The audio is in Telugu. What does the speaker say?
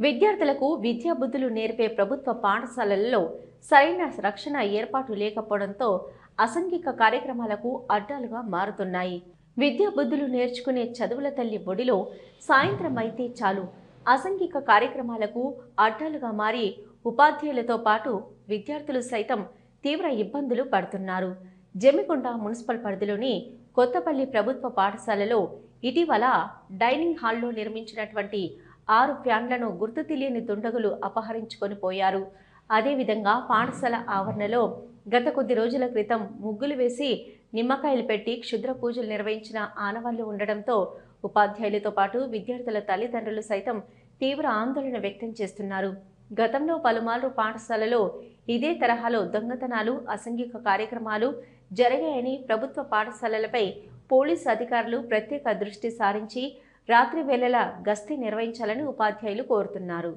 విద్యార్థులకు విద్యా బుద్ధులు నేర్పే ప్రభుత్వ పాఠశాలలలో సరైన రక్షణ ఏర్పాటు లేకపోవడంతో అసాంఘిక కార్యక్రమాలకు అడ్డాలుగా మారుతున్నాయి. విద్యా బుద్ధులు నేర్చుకునే చదువుల తల్లి ఒడిలో సాయంత్రం అయితే చాలు అసాంఘిక కార్యక్రమాలకు అడ్డాలుగా మారి ఉపాధ్యాయులతో పాటు విద్యార్థులు సైతం తీవ్ర ఇబ్బందులు పడుతున్నారు. జమ్మికుంట మున్సిపల్ పరిధిలోని కొత్తపల్లి ప్రభుత్వ పాఠశాలలో ఇటీవల డైనింగ్ హాల్లో నిర్మించినటువంటి 6 ఫ్యాన్లను గుర్తు తెలియని దుండగులు అపహరించుకొని పోయారు. అదేవిధంగా పాఠశాల ఆవరణలో గత కొద్ది రోజుల క్రితం ముగ్గులు వేసి నిమ్మకాయలు పెట్టి క్షుద్ర పూజలు నిర్వహించిన ఆనవాళ్లు ఉండడంతో ఉపాధ్యాయులతో పాటు విద్యార్థుల తల్లిదండ్రులు సైతం తీవ్ర ఆందోళన వ్యక్తం చేస్తున్నారు. గతంలో పలుమార్లు పాఠశాలలో ఇదే తరహాలో దొంగతనాలు, అసాంఘిక కార్యక్రమాలు జరిగాయని ప్రభుత్వ పాఠశాలలపై పోలీసు అధికారులు ప్రత్యేక దృష్టి సారించి రాత్రి వేళల గస్తీ నిర్వహించాలని ఉపాధ్యాయులు కోరుతున్నారు.